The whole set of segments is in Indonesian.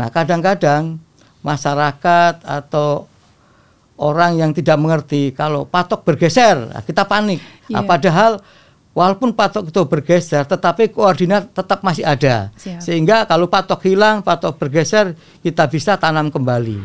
Nah, kadang-kadang masyarakat atau orang yang tidak mengerti kalau patok bergeser, kita panik. Padahal walaupun patok itu bergeser, tetapi koordinat tetap masih ada. Sehingga kalau patok hilang, patok bergeser, kita bisa tanam kembali.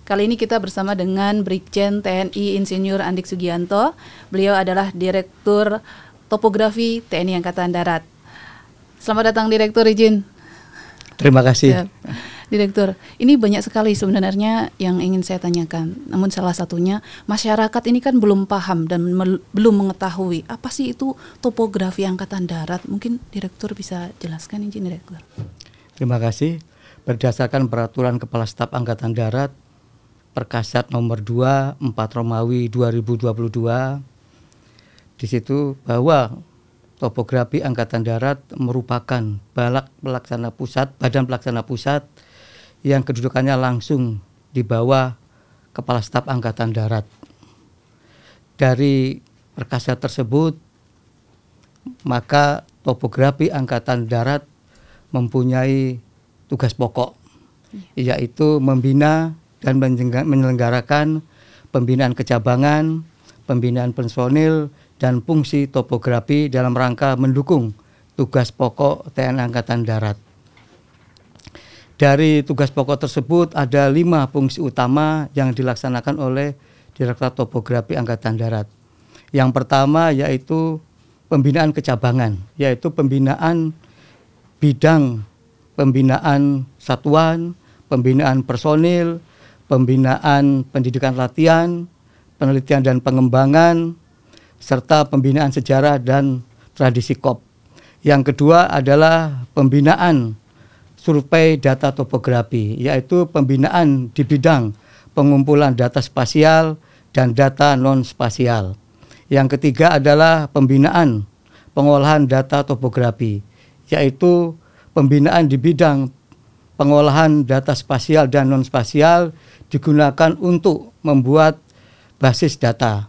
Kali ini kita bersama dengan Brigjen TNI Insinyur Andik Sugianto. Beliau adalah Direktur Topografi TNI Angkatan Darat. Selamat datang Direktur, izin. Terima kasih. Direktur, ini banyak sekali sebenarnya yang ingin saya tanyakan. Namun salah satunya, masyarakat ini kan belum paham dan belum mengetahui apa sih itu topografi Angkatan Darat. Mungkin Direktur bisa jelaskan, izin Direktur. Terima kasih. Berdasarkan Peraturan Kepala Staf Angkatan Darat Perkasat nomor 2 4 Romawi 2022, di situ bahwa topografi Angkatan Darat merupakan badan pelaksana pusat yang kedudukannya langsung di bawah Kepala Staf Angkatan Darat. Dari perkasat tersebut, maka topografi Angkatan Darat mempunyai tugas pokok, yaitu membina dan menyelenggarakan pembinaan kecabangan, pembinaan personil, dan fungsi topografi dalam rangka mendukung tugas pokok TNI Angkatan Darat. Dari tugas pokok tersebut ada 5 fungsi utama yang dilaksanakan oleh Direktorat Topografi Angkatan Darat. Yang pertama yaitu pembinaan kecabangan, yaitu pembinaan bidang, pembinaan satuan, pembinaan personil, pembinaan pendidikan latihan, penelitian dan pengembangan, serta pembinaan sejarah dan tradisi KOP. Yang kedua adalah pembinaan survei data topografi, yaitu pembinaan di bidang pengumpulan data spasial dan data non-spasial. Yang ketiga adalah pembinaan pengolahan data topografi, yaitu pembinaan di bidang pengolahan data spasial dan non-spasial digunakan untuk membuat basis data.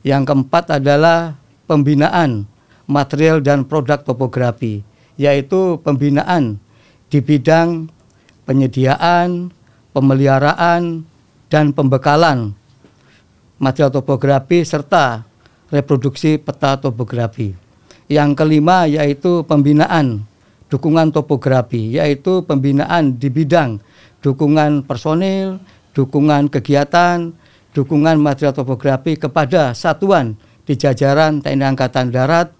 Yang keempat adalah pembinaan material dan produk topografi, yaitu pembinaan di bidang penyediaan, pemeliharaan, dan pembekalan material topografi serta reproduksi peta topografi. Yang kelima yaitu pembinaan dukungan topografi, yaitu pembinaan di bidang dukungan personil, dukungan kegiatan, dukungan material topografi kepada satuan di jajaran TNI Angkatan Darat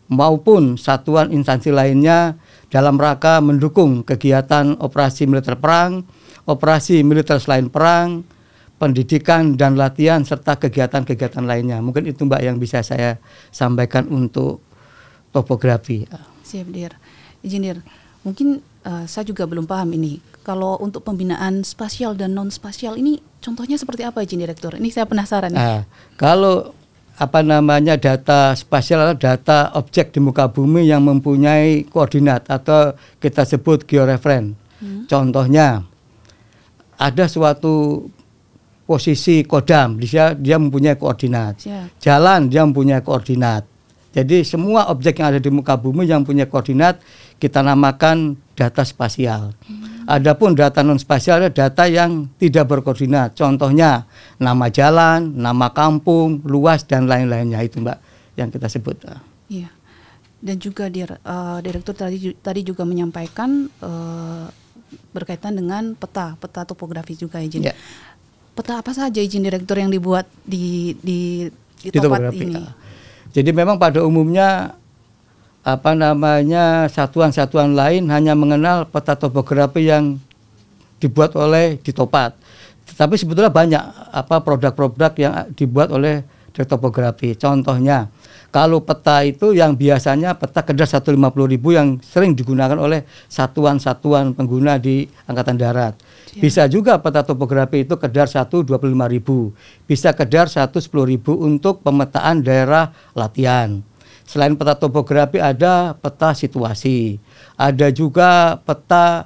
maupun satuan instansi lainnya dalam rangka mendukung kegiatan operasi militer perang, operasi militer selain perang, pendidikan dan latihan, serta kegiatan-kegiatan lainnya. Mungkin itu Mbak yang bisa saya sampaikan untuk topografi. Siap, Dir. Izin, Dir. Mungkin saya juga belum paham ini. Kalau untuk pembinaan spasial dan non-spasial ini contohnya seperti apa, izin Direktur? Ini saya penasaran. Kalau data spasial adalah data objek di muka bumi yang mempunyai koordinat atau kita sebut georeference. Contohnya ada suatu posisi kodam, dia mempunyai koordinat. Jalan dia mempunyai koordinat. Jadi semua objek yang ada di muka bumi yang punya koordinat kita namakan data spasial. Adapun data non spasial adalah data yang tidak berkoordinat. Contohnya nama jalan, nama kampung, luas dan lain-lainnya, itu Mbak yang kita sebut. Iya. Dan juga Direktur tadi juga menyampaikan berkaitan dengan peta topografi juga, izin. Peta apa saja, izin Direktur, yang dibuat di tempat ini? Jadi memang pada umumnya satuan-satuan lain hanya mengenal peta topografi yang dibuat oleh Ditopat. Tetapi sebetulnya banyak produk-produk yang dibuat oleh topografi. Contohnya, kalau peta itu yang biasanya peta kedar 150.000 yang sering digunakan oleh satuan-satuan pengguna di Angkatan Darat. Bisa juga peta topografi itu kedar 125.000, bisa kedar 110.000 untuk pemetaan daerah latihan. Selain peta topografi ada peta situasi, ada juga peta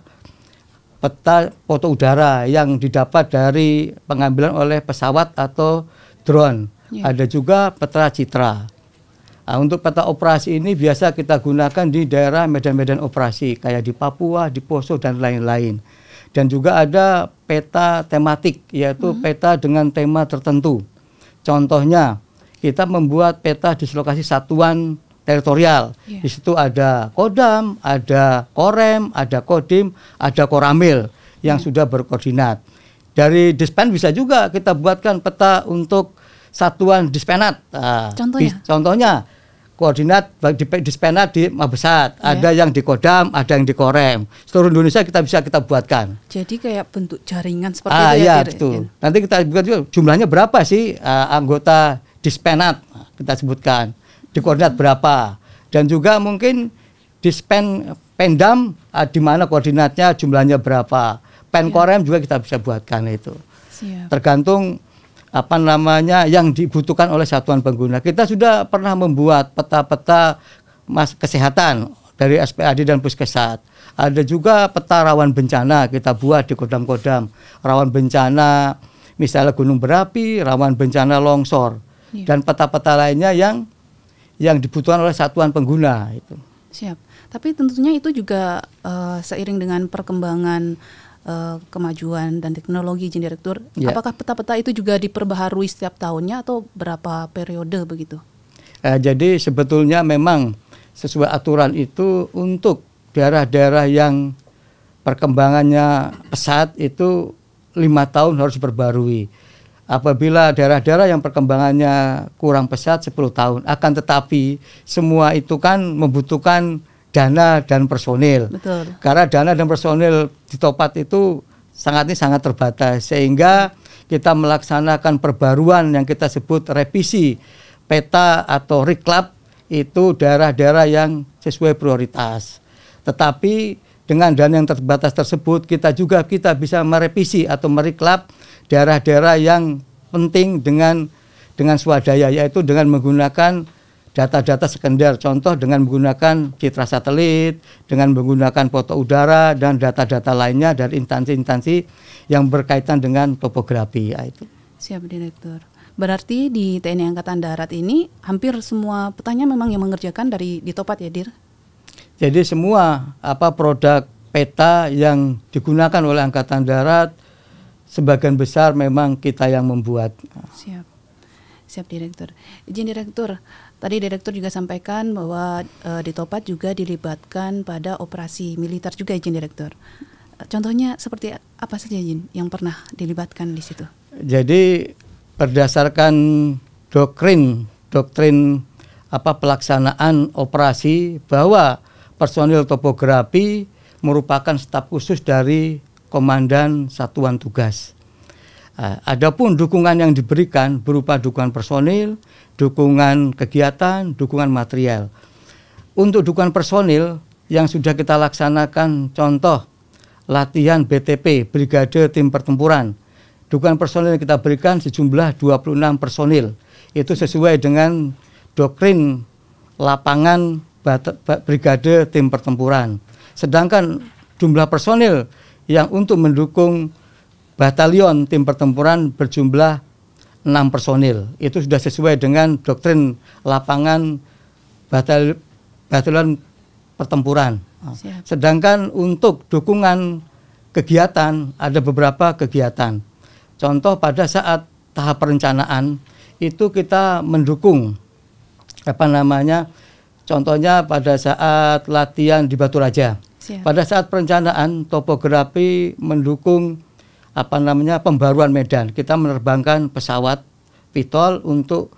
peta foto udara yang didapat dari pengambilan oleh pesawat atau drone. Ada juga peta citra. Nah, untuk peta operasi ini biasa kita gunakan di daerah medan-medan operasi kayak di Papua, di Poso dan lain-lain. Dan juga ada peta tematik, yaitu peta dengan tema tertentu. Contohnya kita membuat peta dislokasi satuan teritorial. Di situ ada Kodam, ada Korem, ada Kodim, ada Koramil yang sudah berkoordinat. Dari Dispen bisa juga kita buatkan peta untuk satuan Dispenat. Contohnya koordinat di Dispenat di Mabesat, ada yang di Kodam, ada yang di Korem. Seluruh Indonesia kita buatkan. Jadi kayak bentuk jaringan seperti itu ya. Betul. Nanti kita buat juga jumlahnya berapa sih anggota Dispenat, kita sebutkan di koordinat berapa, dan juga mungkin Pendam di mana koordinatnya jumlahnya berapa. Penkorem juga kita bisa buatkan itu. Tergantung apa namanya yang dibutuhkan oleh satuan pengguna. Kita sudah pernah membuat peta-peta kesehatan dari SPAD dan Puskesat. Ada juga peta rawan bencana kita buat di Kodam-Kodam. Rawan bencana misalnya gunung berapi, rawan bencana longsor, dan peta-peta lainnya yang dibutuhkan oleh satuan pengguna itu. Siap. Tapi tentunya itu juga seiring dengan perkembangan kemajuan dan teknologi, izin Direktur. Apakah peta-peta itu juga diperbaharui setiap tahunnya atau berapa periode begitu? Jadi sebetulnya memang sesuai aturan itu untuk daerah-daerah yang perkembangannya pesat itu 5 tahun harus diperbarui. Apabila daerah-daerah yang perkembangannya kurang pesat 10 tahun. Akan tetapi semua itu kan membutuhkan dana dan personil. Betul. Karena dana dan personil di Topat itu sangat terbatas, sehingga kita melaksanakan perbaruan yang kita sebut revisi peta atau reklap itu daerah-daerah yang sesuai prioritas. Tetapi dengan dana yang terbatas tersebut kita bisa merevisi atau mereklap daerah-daerah yang penting dengan swadaya, yaitu dengan menggunakan data-data sekunder, contoh dengan menggunakan citra satelit, dengan menggunakan foto udara dan data-data lainnya dari instansi-instansi yang berkaitan dengan topografi. Itu. Siap, Direktur. Berarti di TNI Angkatan Darat ini hampir semua petanya memang yang mengerjakan di Topat ya, Dir? Jadi semua produk peta yang digunakan oleh Angkatan Darat sebagian besar memang kita yang membuat. Siap Direktur. Izin Direktur, tadi Direktur juga sampaikan bahwa di Topat juga dilibatkan pada operasi militer juga, izin Direktur. Contohnya seperti apa saja, izin, yang pernah dilibatkan di situ? Jadi berdasarkan doktrin pelaksanaan operasi bahwa personil topografi merupakan staf khusus dari Komandan Satuan Tugas. Adapun dukungan yang diberikan berupa dukungan personil, dukungan kegiatan, dukungan material. Untuk dukungan personil yang sudah kita laksanakan, contoh latihan BTP, Brigade Tim Pertempuran. Dukungan personil yang kita berikan sejumlah 26 personil. Itu sesuai dengan doktrin lapangan Brigade Tim Pertempuran. Sedangkan jumlah personil yang untuk mendukung batalion tim pertempuran berjumlah 6 personil. Itu sudah sesuai dengan doktrin lapangan batalion pertempuran. Siap. Sedangkan untuk dukungan kegiatan ada beberapa kegiatan. Contoh pada saat tahap perencanaan itu kita mendukung contohnya pada saat latihan di Batu Raja. Siap. Pada saat perencanaan topografi mendukung pembaruan medan. Kita menerbangkan pesawat Pitol untuk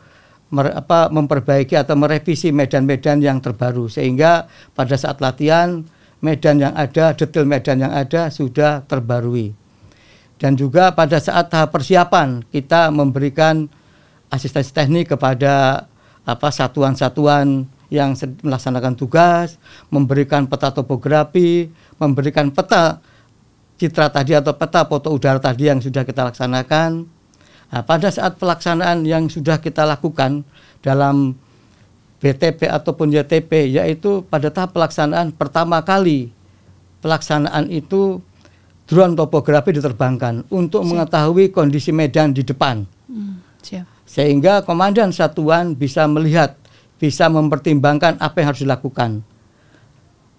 memperbaiki atau merevisi medan-medan yang terbaru, sehingga pada saat latihan detail medan yang ada sudah terbarui. Dan juga pada saat tahap persiapan kita memberikan asistensi teknik kepada satuan-satuan yang melaksanakan tugas, memberikan peta topografi, memberikan peta citra tadi atau peta foto udara tadi yang sudah kita laksanakan. Pada saat pelaksanaan yang sudah kita lakukan dalam BTP ataupun YTP, yaitu pada tahap pelaksanaan pertama kali pelaksanaan itu drone topografi diterbangkan untuk mengetahui kondisi medan di depan. Siap. Sehingga komandan satuan bisa melihat, bisa mempertimbangkan apa yang harus dilakukan.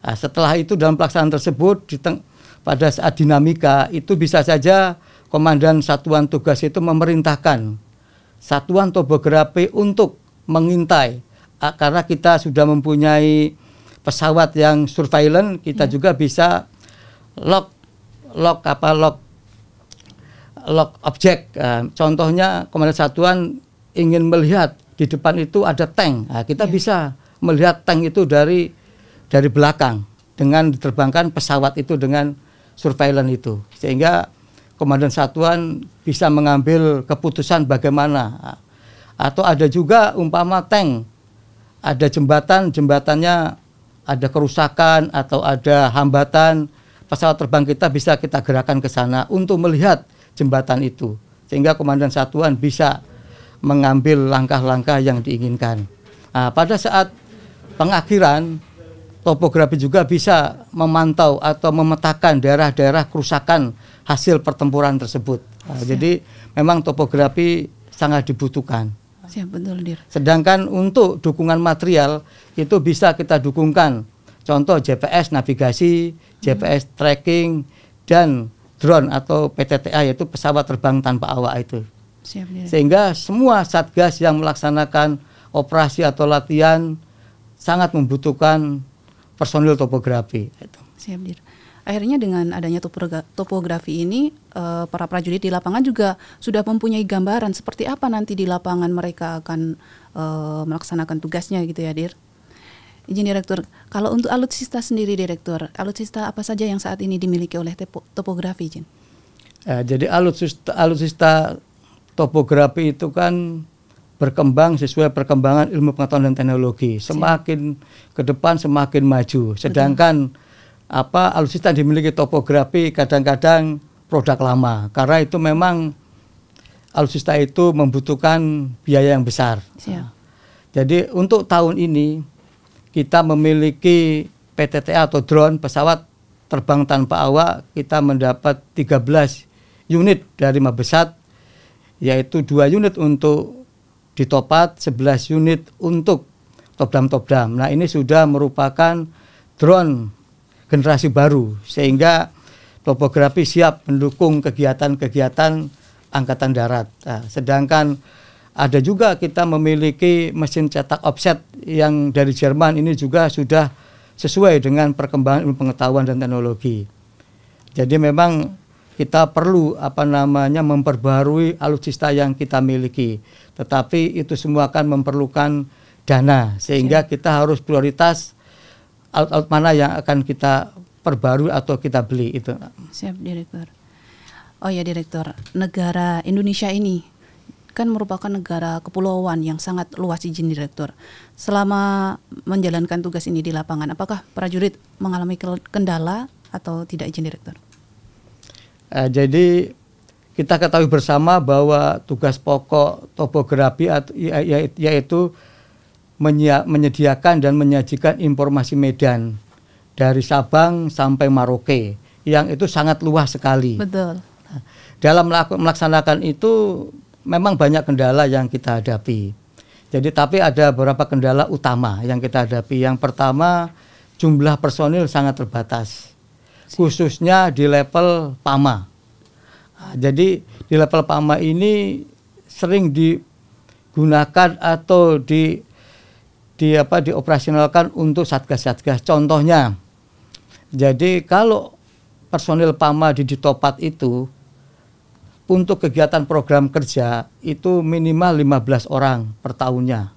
Nah, setelah itu dalam pelaksanaan tersebut pada saat dinamika itu bisa saja komandan satuan tugas itu memerintahkan satuan topografi untuk mengintai, karena kita sudah mempunyai pesawat yang surveillance, kita juga bisa lock objek. Contohnya komandan satuan ingin melihat di depan itu ada tank, kita bisa melihat tank itu dari belakang dengan diterbangkan pesawat itu dengan surveillance itu, sehingga komandan satuan bisa mengambil keputusan bagaimana. Atau ada juga umpama tank, ada jembatannya ada kerusakan atau ada hambatan, pesawat terbang kita bisa kita gerakan ke sana untuk melihat jembatan itu, sehingga komandan satuan bisa mengambil langkah-langkah yang diinginkan. Nah, pada saat pengakhiran, topografi juga bisa memantau atau memetakan daerah-daerah kerusakan hasil pertempuran tersebut. Jadi memang topografi sangat dibutuhkan. Siap, betul, Dir. Sedangkan untuk dukungan material itu bisa kita dukungkan. Contoh GPS navigasi, GPS tracking, dan drone atau PTTA, yaitu pesawat terbang tanpa awak itu. Siap, Dir. Sehingga semua satgas yang melaksanakan operasi atau latihan sangat membutuhkan personil topografi. Siap, Dir. Akhirnya dengan adanya topografi ini, para prajurit di lapangan juga sudah mempunyai gambaran seperti apa nanti di lapangan mereka akan melaksanakan tugasnya gitu ya, Dir. Izin Direktur, kalau untuk alutsista sendiri, Direktur, alutsista apa saja yang saat ini dimiliki oleh topografi, Izin? Jadi alutsista topografi itu kan berkembang sesuai perkembangan ilmu pengetahuan dan teknologi. Semakin ke depan semakin maju. Sedangkan alutsista yang dimiliki topografi kadang-kadang produk lama, karena itu memang alutsista itu membutuhkan biaya yang besar. Jadi untuk tahun ini kita memiliki PTTA atau drone, pesawat terbang tanpa awak, kita mendapat 13 unit dari Mabesat, yaitu 2 unit untuk di Topat, 11 unit untuk Topdam. Nah, ini sudah merupakan drone generasi baru, sehingga topografi siap mendukung kegiatan-kegiatan Angkatan Darat. Nah, sedangkan ada juga kita memiliki mesin cetak offset yang dari Jerman, ini juga sudah sesuai dengan perkembangan ilmu pengetahuan dan teknologi. Jadi memang kita perlu memperbarui alutsista yang kita miliki, tetapi itu semua akan memerlukan dana, sehingga kita harus prioritas alat-alat mana yang akan kita perbarui atau kita beli itu. Siap, Direktur. Oh ya, Direktur, negara Indonesia ini kan merupakan negara kepulauan yang sangat luas, izin Direktur. Selama menjalankan tugas ini di lapangan, apakah prajurit mengalami kendala atau tidak, izin Direktur? Jadi kita ketahui bersama bahwa tugas pokok topografi yaitu menyediakan dan menyajikan informasi medan dari Sabang sampai Merauke, yang itu sangat luas sekali. Betul. Dalam melaksanakan itu memang banyak kendala yang kita hadapi. Jadi tapi ada beberapa kendala utama yang kita hadapi. Yang pertama, jumlah personil sangat terbatas, khususnya di level PAMA. Jadi di level PAMA ini sering digunakan atau dioperasionalkan untuk satgas-satgas. Contohnya, jadi kalau personil PAMA di Topat itu untuk kegiatan program kerja itu minimal 15 orang per tahunnya.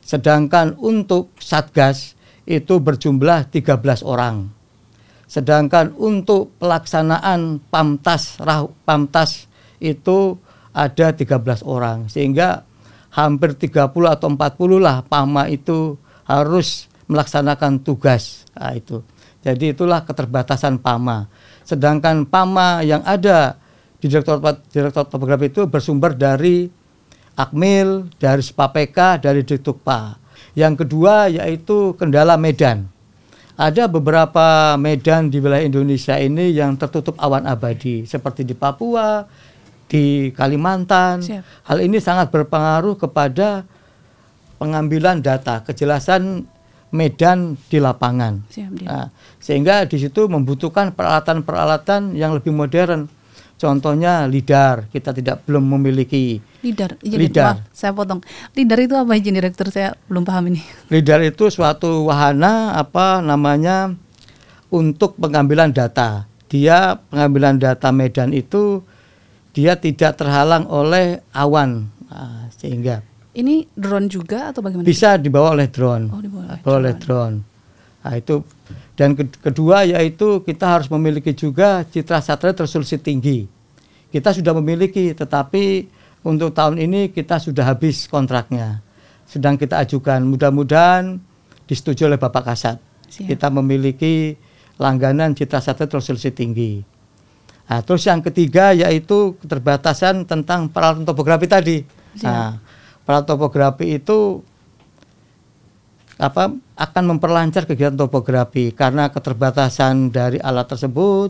Sedangkan untuk satgas itu berjumlah 13 orang. Sedangkan untuk pelaksanaan PAMTAS itu ada 13 orang. Sehingga hampir 30 atau 40 lah PAMA itu harus melaksanakan tugas. Nah, itu. Jadi itulah keterbatasan PAMA. Sedangkan PAMA yang ada di Direktorat Topografi itu bersumber dari Akmil, dari Spapeka, dari Ditukpa. Yang kedua yaitu kendala medan. Ada beberapa medan di wilayah Indonesia ini yang tertutup awan abadi, seperti di Papua, di Kalimantan. Siap. Hal ini sangat berpengaruh kepada pengambilan data, kejelasan medan di lapangan. Siap, Nah, sehingga di situ membutuhkan peralatan-peralatan yang lebih modern. Contohnya lidar, kita belum memiliki. Lidar. Lidar. Maaf, saya potong. Lidar itu apa, izin direktur? Saya belum paham ini. Lidar itu suatu wahana untuk pengambilan data. Dia pengambilan data medan itu dia tidak terhalang oleh awan, sehingga ini drone juga atau bagaimana? bisa dibawa oleh drone. Oh, dibawa oleh drone. Nah, itu. Dan kedua yaitu kita harus memiliki juga citra satelit resolusi tinggi. Kita sudah memiliki, tetapi untuk tahun ini kita sudah habis kontraknya. Sedang kita ajukan, mudah-mudahan disetujui oleh Bapak Kasat. Siap. Kita memiliki langganan citra satelit resolusi tinggi. Nah, terus yang ketiga yaitu keterbatasan tentang peralatan topografi tadi. Nah, peralatan topografi itu akan memperlancar kegiatan topografi karena keterbatasan dari alat tersebut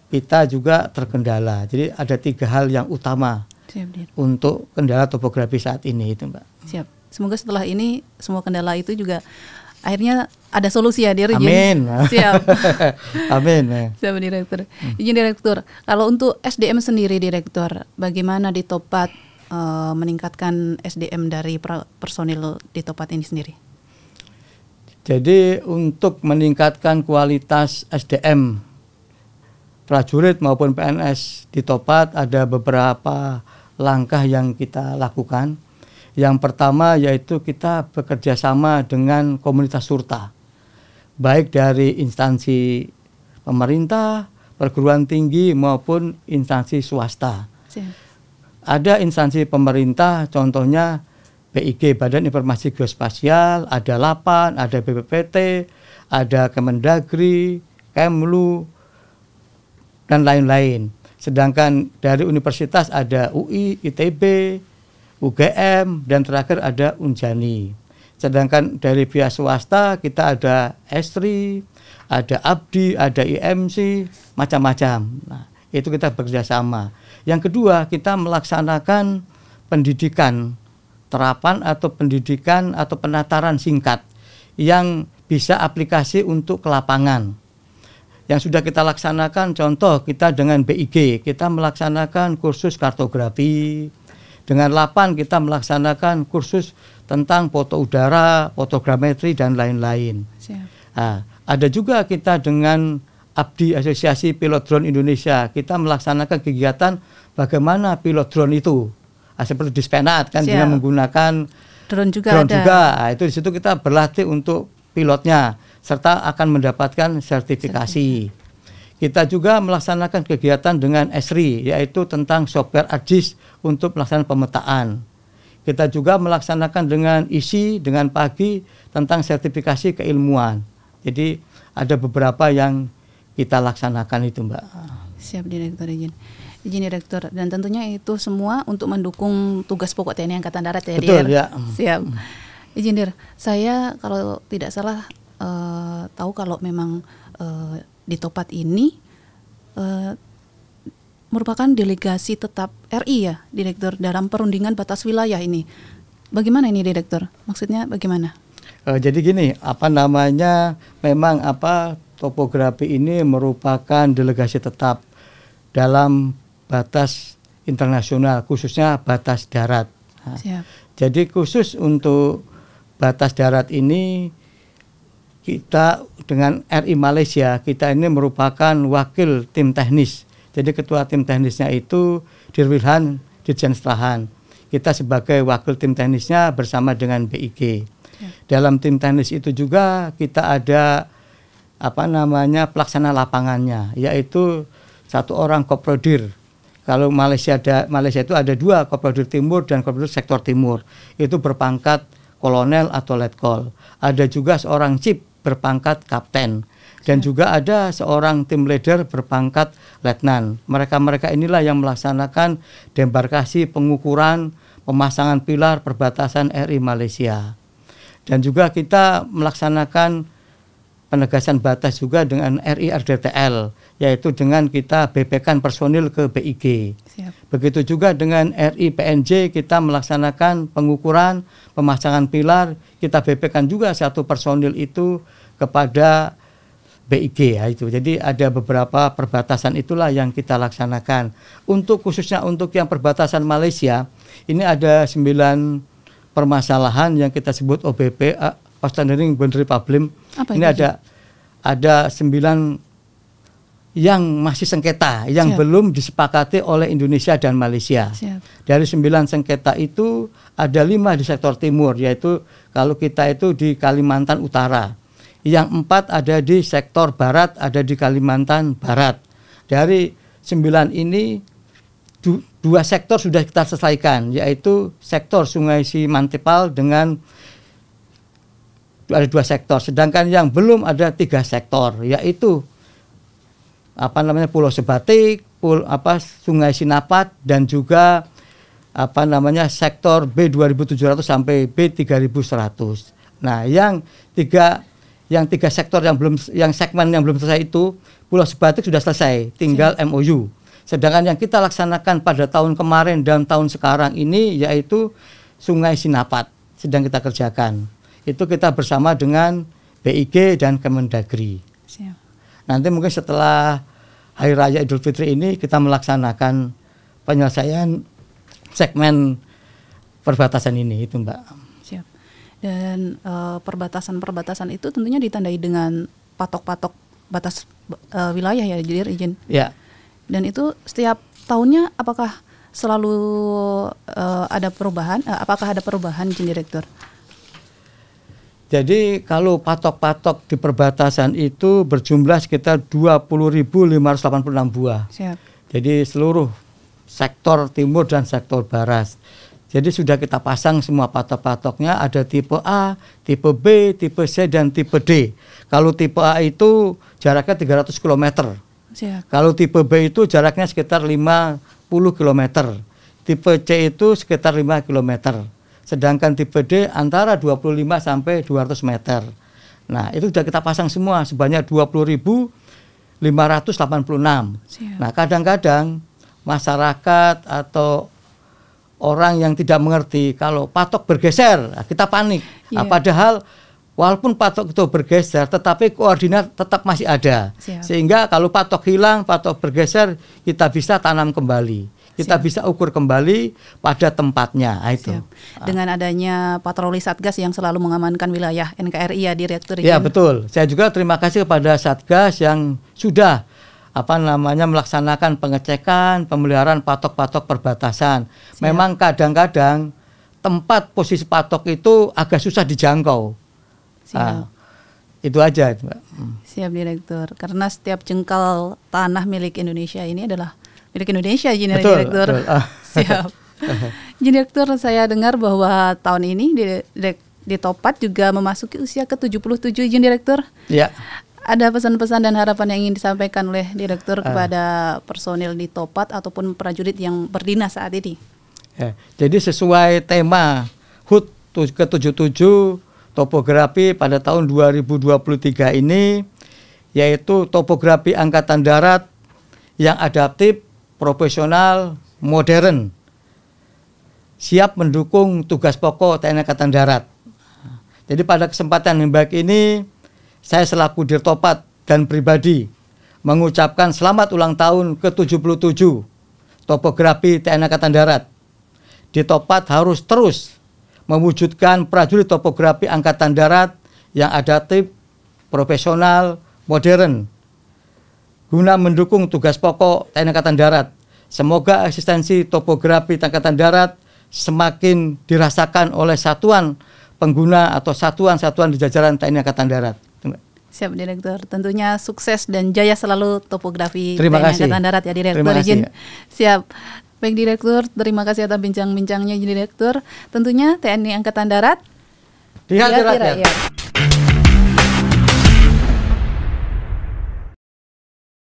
kita juga terkendala. Jadi ada 3 hal yang utama. Siap, untuk kendala topografi saat ini itu, Mbak. Siap. Semoga setelah ini semua kendala itu juga akhirnya ada solusi ya, Dir. Amin. Siap. Amin. Siap, Direktur. Izin Direktur, kalau untuk SDM sendiri, Direktur, bagaimana di Topat meningkatkan SDM dari personil di Topat ini sendiri? Jadi untuk meningkatkan kualitas SDM prajurit maupun PNS di Topat ada beberapa langkah yang kita lakukan. Yang pertama yaitu kita bekerja sama dengan komunitas surta, baik dari instansi pemerintah, perguruan tinggi maupun instansi swasta. Ada instansi pemerintah, contohnya BIG, Badan Informasi Geospasial, ada LAPAN, ada BPPT, ada Kemendagri, Kemlu, dan lain-lain. Sedangkan dari universitas ada UI, ITB, UGM, dan terakhir ada Unjani. Sedangkan dari pihak swasta kita ada Esri, ada Abdi, ada IMC, macam-macam. Nah, itu kita bekerjasama. Yang kedua, kita melaksanakan pendidikan terapan atau pendidikan atau penataran singkat yang bisa aplikasi untuk ke lapangan. Yang sudah kita laksanakan, contoh kita dengan BIG, kita melaksanakan kursus kartografi. Dengan LAPAN kita melaksanakan kursus tentang foto udara, fotogrametri, dan lain-lain. Nah, ada juga kita dengan Abdi, Asosiasi Pilot Drone Indonesia, kita melaksanakan kegiatan bagaimana pilot drone itu. Seperti di Spenat kan dengan menggunakan drone juga. Nah, itu di situ kita berlatih untuk pilotnya serta akan mendapatkan sertifikasi. Kita juga melaksanakan kegiatan dengan Esri, yaitu tentang software ARGIS untuk pelaksanaan pemetaan. Kita juga melaksanakan dengan ISI dengan Pagi tentang sertifikasi keilmuan. Jadi ada beberapa yang kita laksanakan itu, Mbak. Siap, Direktur. Izin Direktur, dan tentunya itu semua untuk mendukung tugas pokok TNI Angkatan Darat ya, Betul, ya. Siap. Izin Dir, saya kalau tidak salah tahu kalau memang di Topat ini merupakan delegasi tetap RI ya, Direktur, dalam perundingan batas wilayah ini. Bagaimana ini, Direktur? Maksudnya bagaimana? Jadi gini, memang topografi ini merupakan delegasi tetap dalam batas internasional, khususnya batas darat. Nah, jadi khusus untuk batas darat ini kita dengan RI Malaysia, kita ini merupakan wakil tim teknis. Jadi ketua tim teknisnya itu Dirwilhan Dirjen Serahan. Kita sebagai wakil tim teknisnya bersama dengan BIG. Dalam tim teknis itu juga kita ada pelaksana lapangannya, yaitu 1 orang koprodir. Kalau Malaysia itu ada 2, Koprodir Timur dan Koprodir Sektor Timur. Itu berpangkat kolonel atau letkol. Ada juga seorang cip berpangkat kapten. Dan juga ada seorang tim leader berpangkat letnan. Mereka inilah yang melaksanakan demarkasi, pengukuran, pemasangan pilar perbatasan RI Malaysia. Dan juga kita melaksanakan penegasan batas juga dengan RI RDTL, yaitu dengan kita BP-kan personil ke BIG. Siap. Begitu juga dengan RI PNJ, kita melaksanakan pengukuran, pemasangan pilar, kita BP-kan juga satu personil itu kepada BIG ya itu. Jadi ada beberapa perbatasan itulah yang kita laksanakan. Untuk khususnya untuk yang perbatasan Malaysia, ini ada 9 permasalahan yang kita sebut OBP, Outstanding Boundary Problem. Ini ada 9 yang masih sengketa, yang Siap. belum disepakati oleh Indonesia dan Malaysia. Siap. Dari 9 sengketa itu ada 5 di sektor timur, yaitu kalau kita itu di Kalimantan Utara. Yang 4 ada di sektor barat, ada di Kalimantan Barat. Dari 9 ini 2 sektor sudah kita selesaikan, yaitu sektor Sungai Simantepal dengan ada 2 sektor. Sedangkan yang belum ada 3 sektor, yaitu Pulau Sebatik, Sungai Sinapat, dan juga sektor B2700 sampai B3100. Nah, yang tiga sektor yang segmen yang belum selesai itu, Pulau Sebatik sudah selesai, tinggal MOU. Sedangkan yang kita laksanakan pada tahun kemarin dan tahun sekarang ini yaitu Sungai Sinapat sedang kita kerjakan. Itu kita bersama dengan BIG dan Kemendagri. Siap. Nanti mungkin setelah Hari Raya Idul Fitri ini kita melaksanakan penyelesaian segmen perbatasan ini itu, Mbak. Dan perbatasan-perbatasan itu tentunya ditandai dengan patok-patok batas wilayah ya, jadi izin. Ya. Dan itu setiap tahunnya apakah selalu ada perubahan? Apakah ada perubahan, izin Direktur? Jadi kalau patok-patok di perbatasan itu berjumlah sekitar 20.586 buah. Siap. Jadi seluruh sektor timur dan sektor barat. Jadi sudah kita pasang semua patok-patoknya, ada tipe A, tipe B, tipe C, dan tipe D. Kalau tipe A itu jaraknya 300 km. Siap. Kalau tipe B itu jaraknya sekitar 50 km. Tipe C itu sekitar 5 km. Sedangkan tipe D antara 25 sampai 200 meter. Nah, itu sudah kita pasang semua sebanyak 20.586. Siap. Nah, kadang-kadang masyarakat atau orang yang tidak mengerti kalau patok bergeser, kita panik. Yeah. Padahal walaupun patok itu bergeser, tetapi koordinat tetap masih ada. Siap. Sehingga kalau patok hilang, patok bergeser, kita bisa tanam kembali. Kita bisa ukur kembali pada tempatnya. Itu. Dengan adanya patroli Satgas yang selalu mengamankan wilayah NKRI ya, Direktur. Ya, betul. Saya juga terima kasih kepada Satgas yang sudah melaksanakan pengecekan, pemeliharaan patok-patok perbatasan. Siap. Memang kadang-kadang tempat posisi patok itu agak susah dijangkau. Siap. Itu aja, Mbak. Siap, Direktur. Karena setiap jengkal tanah milik Indonesia ini adalah milik Indonesia, Direktur. Betul. Siap. Direktur, saya dengar bahwa tahun ini di Topat juga memasuki usia ke-77, Direktur. Ya. Ada pesan-pesan dan harapan yang ingin disampaikan oleh Direktur kepada personil di Topat ataupun prajurit yang berdinas saat ini? Ya, jadi sesuai tema HUT ke-77 topografi pada tahun 2023 ini, yaitu topografi Angkatan Darat yang adaptif, profesional, modern, siap mendukung tugas pokok TNI Angkatan Darat. Jadi pada kesempatan yang baik ini, saya selaku Dirtopat dan pribadi mengucapkan selamat ulang tahun ke-77 topografi TNI Angkatan Darat. Dirtopat harus terus mewujudkan prajurit topografi Angkatan Darat yang adaptif, profesional, modern, guna mendukung tugas pokok TNI Angkatan Darat. Semoga eksistensi topografi Angkatan Darat semakin dirasakan oleh satuan pengguna atau satuan-satuan di jajaran TNI Angkatan Darat. Siap, Direktur. Tentunya sukses dan jaya selalu topografi TNI Angkatan Darat ya, Direktur. Terima kasih. Siap. Baik, Direktur, terima kasih atas bincang-bincangnya, Direktur. Tentunya TNI Angkatan Darat di hati rakyat.